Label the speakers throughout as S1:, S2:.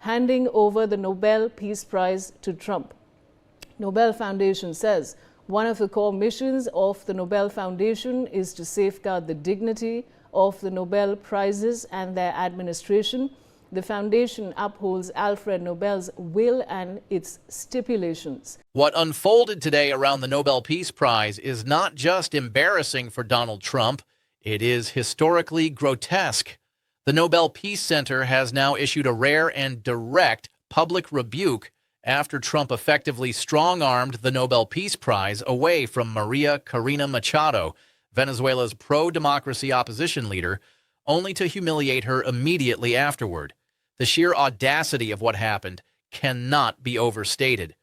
S1: handing over the Nobel Peace Prize to Trump. Nobel Foundation says one of the core missions of the Nobel Foundation is to safeguard the dignity of the Nobel Prizes and their administration. The foundation upholds Alfred Nobel's will and its stipulations.
S2: What unfolded today around the Nobel Peace Prize is not just embarrassing for Donald Trump, it is historically grotesque. The Nobel Peace Center has now issued a rare and direct public rebuke after Trump effectively strong-armed the Nobel Peace Prize away from Maria Corina Machado, Venezuela's pro-democracy opposition leader, only to humiliate her immediately afterward. The sheer audacity of what happened cannot be overstated.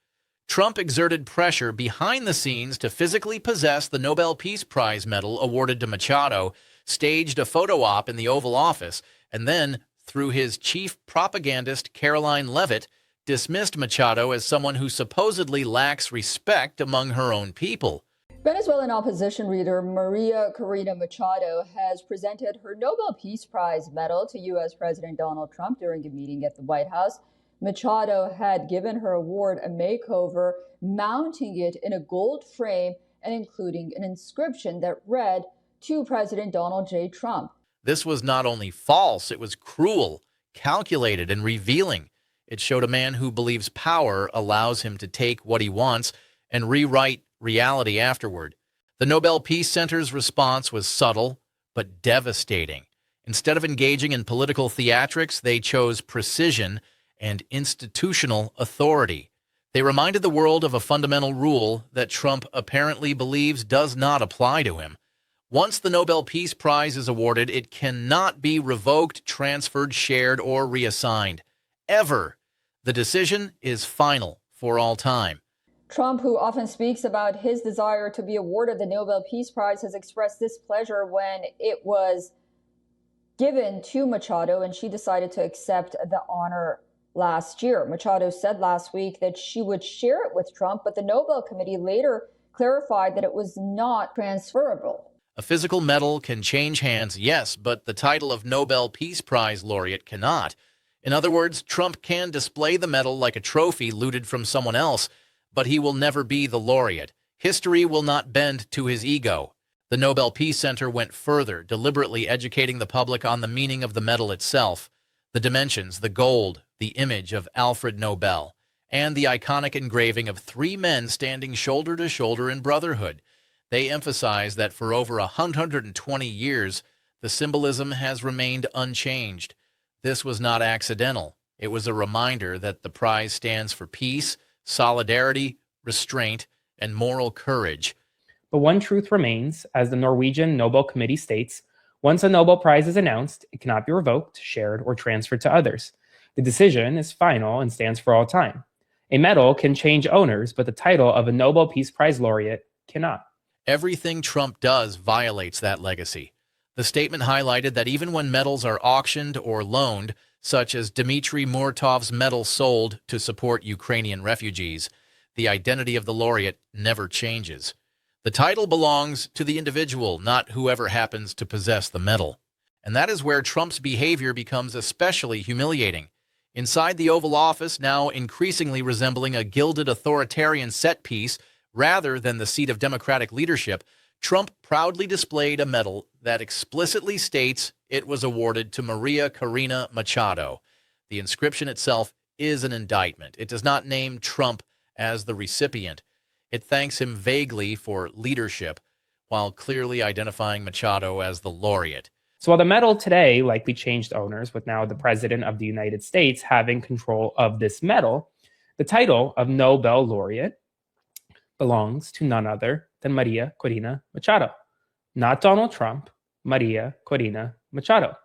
S2: Trump exerted pressure behind the scenes to physically possess the Nobel Peace Prize medal awarded to Machado, staged a photo op in the Oval Office, and then, through his chief propagandist Caroline Leavitt, dismissed Machado as someone who supposedly lacks respect among her own people.
S3: Venezuelan opposition leader Maria Corina Machado has presented her Nobel Peace Prize medal to U.S. President Donald Trump during a meeting at the White House. Machado had given her award a makeover, mounting it in a gold frame and including an inscription that read, "To President Donald J. Trump."
S2: This was not only false, it was cruel, calculated, and revealing. It showed a man who believes power allows him to take what he wants and rewrite reality afterward. The Nobel Peace Center's response was subtle but devastating. Instead of engaging in political theatrics, they chose precision and institutional authority. They reminded the world of a fundamental rule that Trump apparently believes does not apply to him. Once the Nobel Peace Prize is awarded, it cannot be revoked, transferred, shared, or reassigned. Ever. The decision is final for all time.
S3: Trump, who often speaks about his desire to be awarded the Nobel Peace Prize, has expressed displeasure when it was given to Machado and she decided to accept the honor last year. Machado said last week that she would share it with Trump, but the Nobel Committee later clarified that it was not transferable.
S2: A physical medal can change hands, yes, but the title of Nobel Peace Prize laureate cannot. In other words, Trump can display the medal like a trophy looted from someone else, but he will never be the laureate. History will not bend to his ego. The Nobel Peace Center went further, deliberately educating the public on the meaning of the medal itself, the dimensions, the gold, the image of Alfred Nobel, and the iconic engraving of three men standing shoulder to shoulder in brotherhood. They emphasize that for over 120 years, the symbolism has remained unchanged. This was not accidental. It was a reminder that the prize stands for peace, solidarity, restraint, and moral courage.
S4: But one truth remains, as the Norwegian Nobel Committee states, once a Nobel Prize is announced, it cannot be revoked, shared, or transferred to others. The decision is final and stands for all time. A medal can change owners, but the title of a Nobel Peace Prize laureate cannot.
S2: Everything Trump does violates that legacy. The statement highlighted that even when medals are auctioned or loaned, such as Dmitry Muratov's medal sold to support Ukrainian refugees, the identity of the laureate never changes. The title belongs to the individual, not whoever happens to possess the medal. And that is where Trump's behavior becomes especially humiliating. Inside the Oval Office, now increasingly resembling a gilded authoritarian set piece rather than the seat of democratic leadership, Trump proudly displayed a medal that explicitly states it was awarded to Maria Corina Machado. The inscription itself is an indictment. It does not name Trump as the recipient. It thanks him vaguely for leadership, while clearly identifying Machado as the laureate.
S4: So while the medal today likely changed owners, with now the President of the United States having control of this medal, the title of Nobel laureate belongs to none other than Maria Corina Machado. Not Donald Trump, Maria Corina Machado.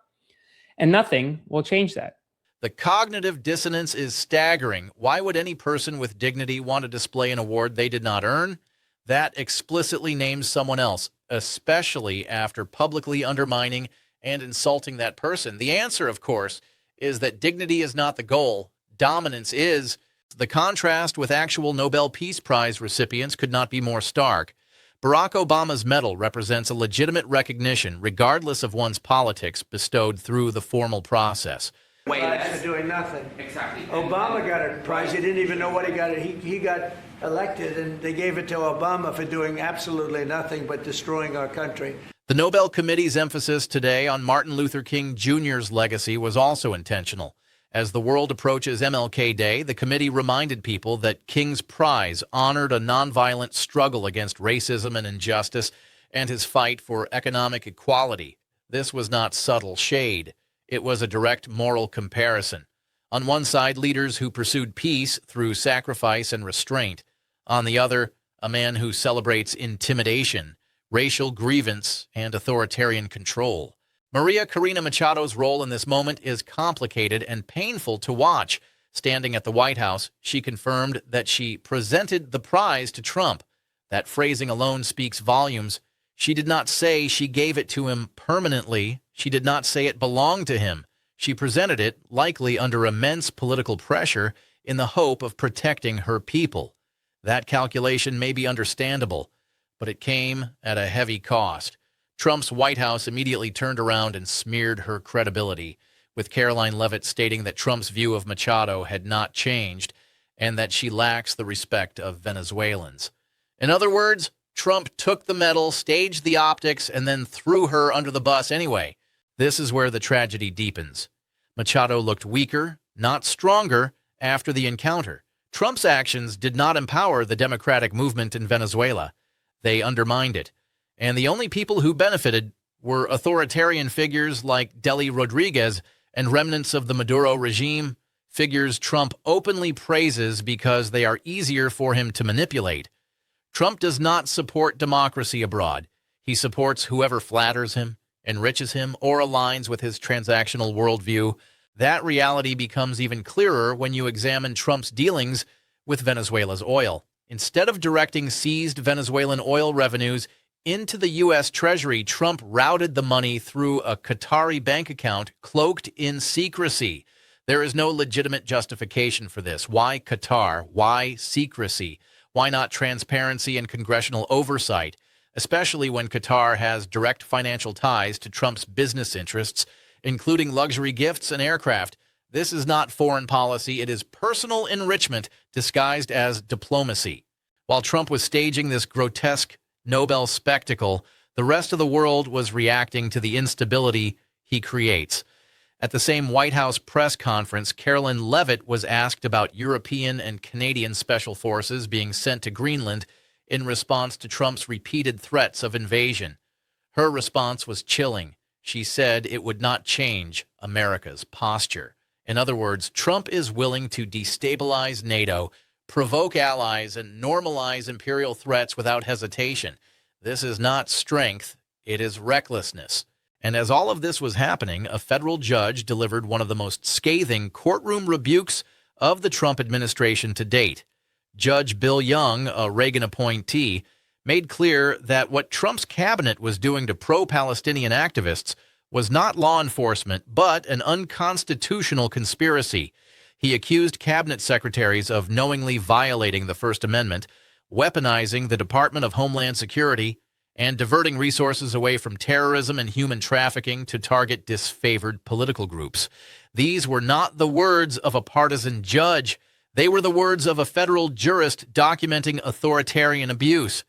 S4: And nothing will change that.
S2: The cognitive dissonance is staggering. Why would any person with dignity want to display an award they did not earn? That explicitly names someone else, especially after publicly undermining and insulting that person. The answer, of course, is that dignity is not the goal. Dominance is. The contrast with actual Nobel Peace Prize recipients could not be more stark. Barack Obama's medal represents a legitimate recognition, regardless of one's politics, bestowed through the formal process.
S5: Prize for doing nothing.
S6: Exactly.
S5: Obama got a prize. He didn't even know what he got. He got elected, and they gave it to Obama for doing absolutely nothing but destroying our country.
S2: The Nobel Committee's emphasis today on Martin Luther King Jr.'s legacy was also intentional. As the world approaches MLK Day, the committee reminded people that King's prize honored a nonviolent struggle against racism and injustice and his fight for economic equality. This was not subtle shade. It was a direct moral comparison. On one side, leaders who pursued peace through sacrifice and restraint. On the other, a man who celebrates intimidation, racial grievance, and authoritarian control. Maria Corina Machado's role in this moment is complicated and painful to watch. Standing at the White House, she confirmed that she presented the prize to Trump. That phrasing alone speaks volumes. She did not say she gave it to him permanently. She did not say it belonged to him. She presented it, likely under immense political pressure, in the hope of protecting her people. That calculation may be understandable, but it came at a heavy cost. Trump's White House immediately turned around and smeared her credibility, with Caroline Leavitt stating that Trump's view of Machado had not changed and that she lacks the respect of Venezuelans. In other words, Trump took the medal, staged the optics, and then threw her under the bus anyway. This is where the tragedy deepens. Machado looked weaker, not stronger, after the encounter. Trump's actions did not empower the democratic movement in Venezuela. They undermined it. And the only people who benefited were authoritarian figures like Deli Rodriguez and remnants of the Maduro regime, figures Trump openly praises because they are easier for him to manipulate. Trump does not support democracy abroad. He supports whoever flatters him, enriches him, or aligns with his transactional worldview. That reality becomes even clearer when you examine Trump's dealings with Venezuela's oil. Instead of directing seized Venezuelan oil revenues into the U.S. Treasury, Trump routed the money through a Qatari bank account cloaked in secrecy. There is no legitimate justification for this. Why Qatar? Why secrecy? Why not transparency and congressional oversight, especially when Qatar has direct financial ties to Trump's business interests, including luxury gifts and aircraft? This is not foreign policy. It is personal enrichment disguised as diplomacy. While Trump was staging this grotesque Nobel spectacle, the rest of the world was reacting to the instability he creates. At the same White House press conference, Caroline Leavitt was asked about European and Canadian special forces being sent to Greenland in response to Trump's repeated threats of invasion. Her response was chilling. She said it would not change America's posture. In other words, Trump is willing to destabilize NATO, provoke allies, and normalize imperial threats without hesitation. This is not strength, it is recklessness. And as all of this was happening, a federal judge delivered one of the most scathing courtroom rebukes of the Trump administration to date. Judge Bill Young, a Reagan appointee, made clear that what Trump's cabinet was doing to pro-Palestinian activists was not law enforcement, but an unconstitutional conspiracy. He accused cabinet secretaries of knowingly violating the First Amendment, weaponizing the Department of Homeland Security, and diverting resources away from terrorism and human trafficking to target disfavored political groups. These were not the words of a partisan judge. They were the words of a federal jurist documenting authoritarian abuse.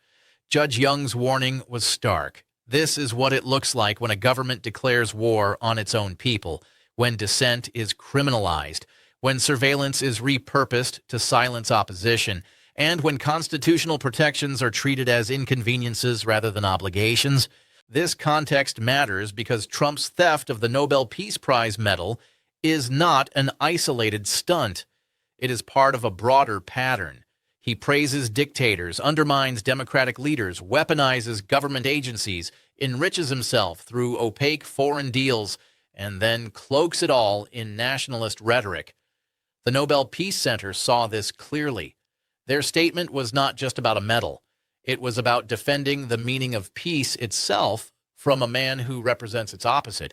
S2: Judge Young's warning was stark. This is what it looks like when a government declares war on its own people, when dissent is criminalized, when surveillance is repurposed to silence opposition, and when constitutional protections are treated as inconveniences rather than obligations. This context matters because Trump's theft of the Nobel Peace Prize medal is not an isolated stunt. It is part of a broader pattern. He praises dictators, undermines democratic leaders, weaponizes government agencies, enriches himself through opaque foreign deals, and then cloaks it all in nationalist rhetoric. The Nobel Peace Center saw this clearly. Their statement was not just about a medal. It was about defending the meaning of peace itself from a man who represents its opposite.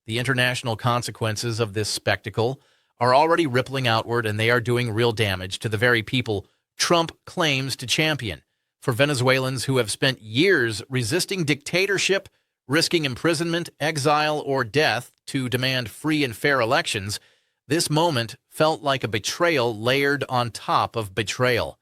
S2: The international consequences of this spectacle are already rippling outward, and they are doing real damage to the very people Trump claims to champion. For Venezuelans who have spent years resisting dictatorship, risking imprisonment, exile, or death to demand free and fair elections, This moment felt like a betrayal layered on top of betrayal.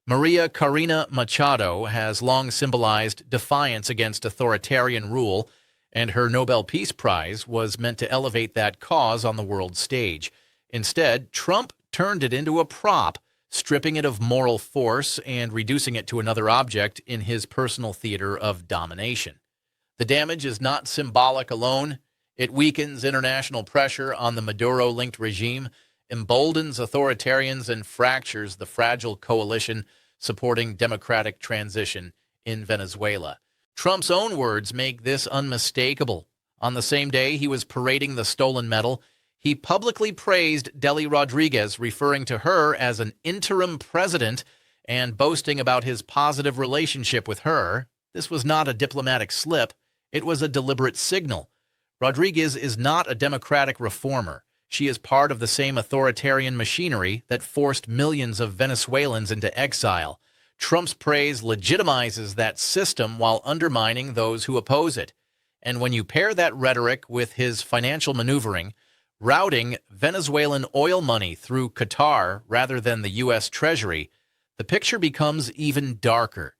S2: Maria Corina Machado has long symbolized defiance against authoritarian rule, and her Nobel Peace Prize was meant to elevate that cause on the world stage. Instead, Trump turned it into a prop, stripping it of moral force and reducing it to another object in his personal theater of domination. The damage is not symbolic alone. It weakens international pressure on the Maduro-linked regime, emboldens authoritarians, and fractures the fragile coalition supporting democratic transition in Venezuela. Trump's own words make this unmistakable. On the same day he was parading the stolen medal, he publicly praised Delcy Rodriguez, referring to her as an interim president and boasting about his positive relationship with her. This was not a diplomatic slip. It was a deliberate signal. Rodriguez is not a democratic reformer. She is part of the same authoritarian machinery that forced millions of Venezuelans into exile. Trump's praise legitimizes that system while undermining those who oppose it. And when you pair that rhetoric with his financial maneuvering, routing Venezuelan oil money through Qatar rather than the U.S. Treasury, the picture becomes even darker.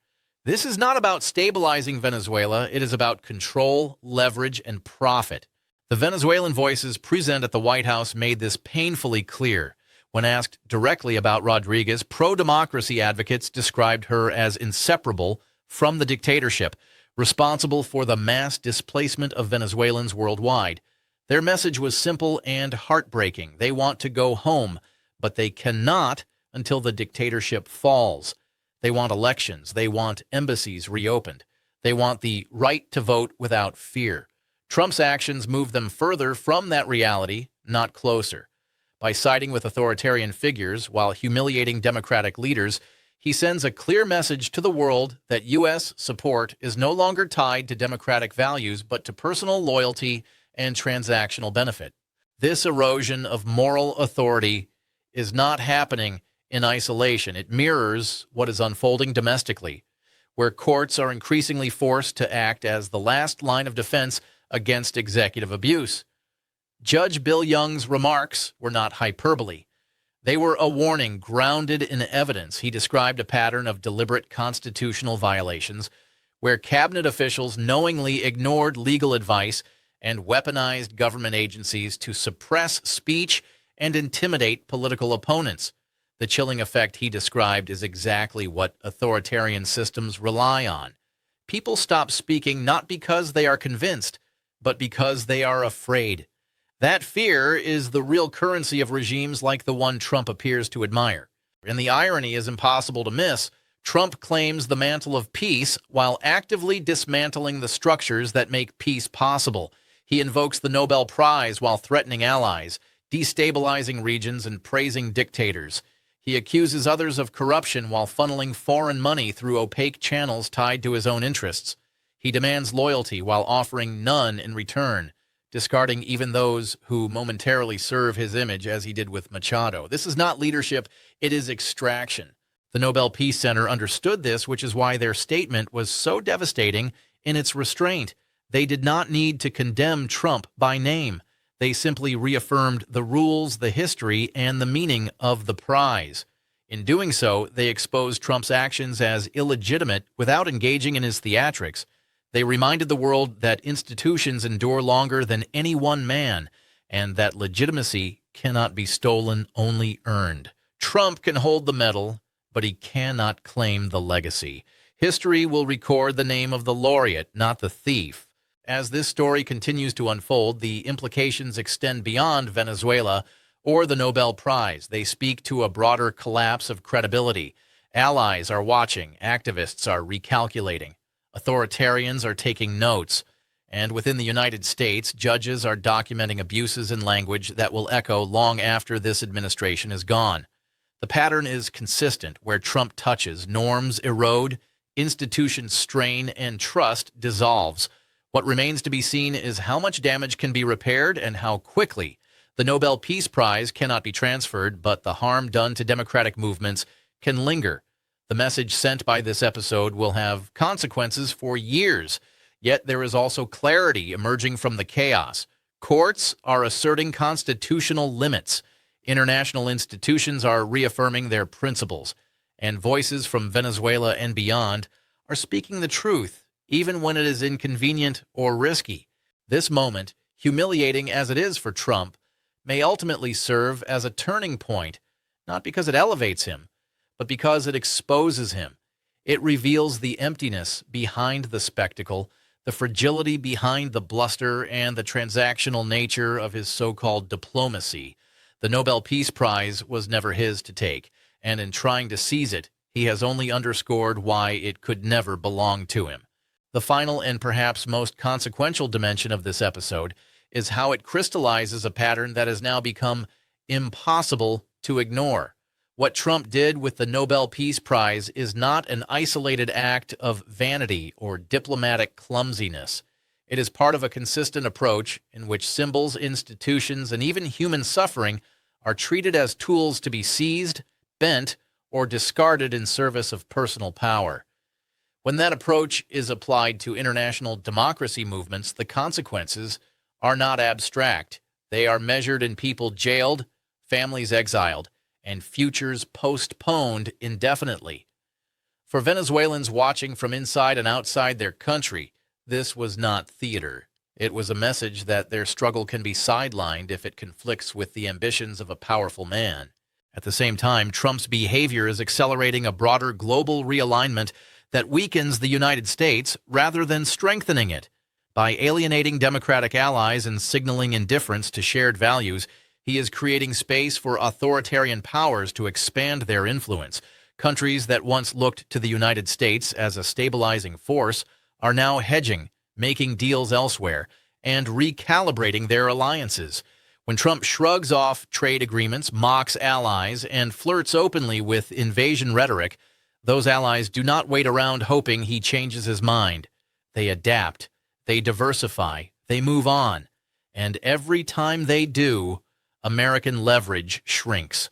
S2: This is not about stabilizing Venezuela. It is about control, leverage, and profit. The Venezuelan voices present at the White House made this painfully clear. When asked directly about Rodriguez, pro-democracy advocates described her as inseparable from the dictatorship, responsible for the mass displacement of Venezuelans worldwide. Their message was simple and heartbreaking. They want to go home, but they cannot until the dictatorship falls. They want elections. They want embassies reopened. They want the right to vote without fear. Trump's actions move them further from that reality, not closer. By siding with authoritarian figures while humiliating democratic leaders, he sends a clear message to the world that U.S. support is no longer tied to democratic values but to personal loyalty and transactional benefit. This erosion of moral authority is not happening in isolation. It mirrors what is unfolding domestically, where courts are increasingly forced to act as the last line of defense against executive abuse. Judge Bill Young's remarks were not hyperbole. They were a warning grounded in evidence. He described a pattern of deliberate constitutional violations where cabinet officials knowingly ignored legal advice and weaponized government agencies to suppress speech and intimidate political opponents. The chilling effect he described is exactly what authoritarian systems rely on. People stop speaking not because they are convinced, but because they are afraid. That fear is the real currency of regimes like the one Trump appears to admire. And the irony is impossible to miss. Trump claims the mantle of peace while actively dismantling the structures that make peace possible. He invokes the Nobel Prize while threatening allies, destabilizing regions, and praising dictators. He accuses others of corruption while funneling foreign money through opaque channels tied to his own interests. He demands loyalty while offering none in return, discarding even those who momentarily serve his image, as he did with Machado. This is not leadership, it is extraction. The Nobel Peace Center understood this, which is why their statement was so devastating in its restraint. They did not need to condemn Trump by name. They simply reaffirmed the rules, the history, and the meaning of the prize. In doing so, they exposed Trump's actions as illegitimate without engaging in his theatrics. They reminded the world that institutions endure longer than any one man, and that legitimacy cannot be stolen, only earned. Trump can hold the medal, but he cannot claim the legacy. History will record the name of the laureate, not the thief. As this story continues to unfold, the implications extend beyond Venezuela or the Nobel Prize. They speak to a broader collapse of credibility. Allies are watching, activists are recalculating, authoritarians are taking notes, and within the United States, judges are documenting abuses in language that will echo long after this administration is gone. The pattern is consistent. Where Trump touches, norms erode, institutions strain, and trust dissolves. What remains to be seen is how much damage can be repaired and how quickly. The Nobel Peace Prize cannot be transferred, but the harm done to democratic movements can linger. The message sent by this episode will have consequences for years, yet there is also clarity emerging from the chaos. Courts are asserting constitutional limits. International institutions are reaffirming their principles. And voices from Venezuela and beyond are speaking the truth, even when it is inconvenient or risky. This moment, humiliating as it is for Trump, may ultimately serve as a turning point, not because it elevates him, but because it exposes him. It reveals the emptiness behind the spectacle, the fragility behind the bluster, and the transactional nature of his so-called diplomacy. The Nobel Peace Prize was never his to take, and in trying to seize it, he has only underscored why it could never belong to him. The final and perhaps most consequential dimension of this episode is how it crystallizes a pattern that has now become impossible to ignore. What Trump did with the Nobel Peace Prize is not an isolated act of vanity or diplomatic clumsiness. It is part of a consistent approach in which symbols, institutions, and even human suffering are treated as tools to be seized, bent, or discarded in service of personal power. When that approach is applied to international democracy movements, the consequences are not abstract. They are measured in people jailed, families exiled, and futures postponed indefinitely. For Venezuelans watching from inside and outside their country, this was not theater. It was a message that their struggle can be sidelined if it conflicts with the ambitions of a powerful man. At the same time, Trump's behavior is accelerating a broader global realignment that weakens the United States rather than strengthening it. By alienating democratic allies and signaling indifference to shared values, he is creating space for authoritarian powers to expand their influence. Countries that once looked to the United States as a stabilizing force are now hedging, making deals elsewhere, and recalibrating their alliances. When Trump shrugs off trade agreements, mocks allies, and flirts openly with invasion rhetoric, those allies do not wait around hoping he changes his mind. They adapt, they diversify, they move on. And every time they do, American leverage shrinks.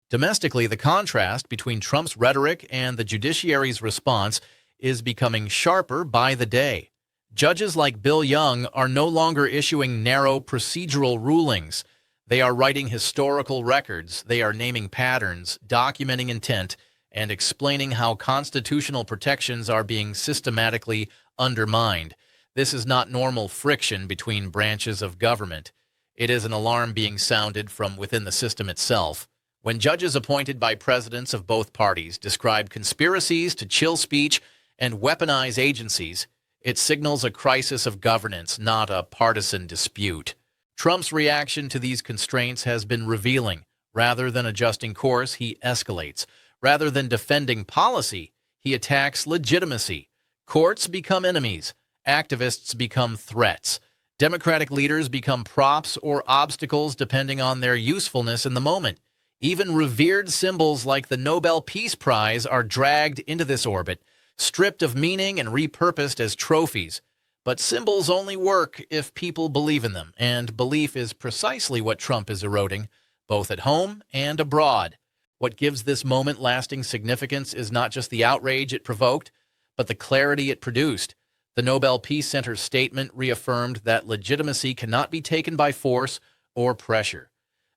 S2: Domestically, the contrast between Trump's rhetoric and the judiciary's response is becoming sharper by the day. Judges like Bill Young are no longer issuing narrow procedural rulings. They are writing historical records. They are naming patterns, documenting intent, and explaining how constitutional protections are being systematically undermined. This is not normal friction between branches of government. It is an alarm being sounded from within the system itself. When judges appointed by presidents of both parties describe conspiracies to chill speech and weaponize agencies, it signals a crisis of governance, not a partisan dispute. Trump's reaction to these constraints has been revealing. Rather than adjusting course, he escalates. Rather than defending policy, he attacks legitimacy. Courts become enemies. Activists become threats. Democratic leaders become props or obstacles depending on their usefulness in the moment. Even revered symbols like the Nobel Peace Prize are dragged into this orbit, stripped of meaning and repurposed as trophies. But symbols only work if people believe in them, and belief is precisely what Trump is eroding, both at home and abroad. What gives this moment lasting significance is not just the outrage it provoked, but the clarity it produced. The Nobel Peace Center's statement reaffirmed that legitimacy cannot be taken by force or pressure.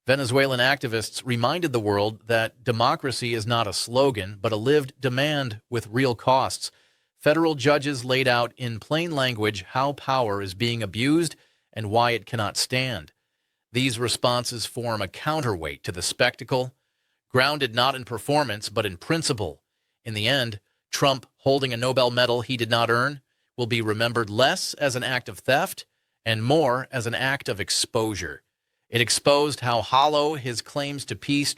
S2: Venezuelan activists reminded the world that democracy is not a slogan, but a lived demand with real costs. Federal judges laid out in plain language how power is being abused and why it cannot stand. These responses form a counterweight to the spectacle, grounded not in performance but in principle. In the end, Trump, holding a Nobel medal he did not earn, will be remembered less as an act of theft and more as an act of exposure. It exposed how hollow his claims to peace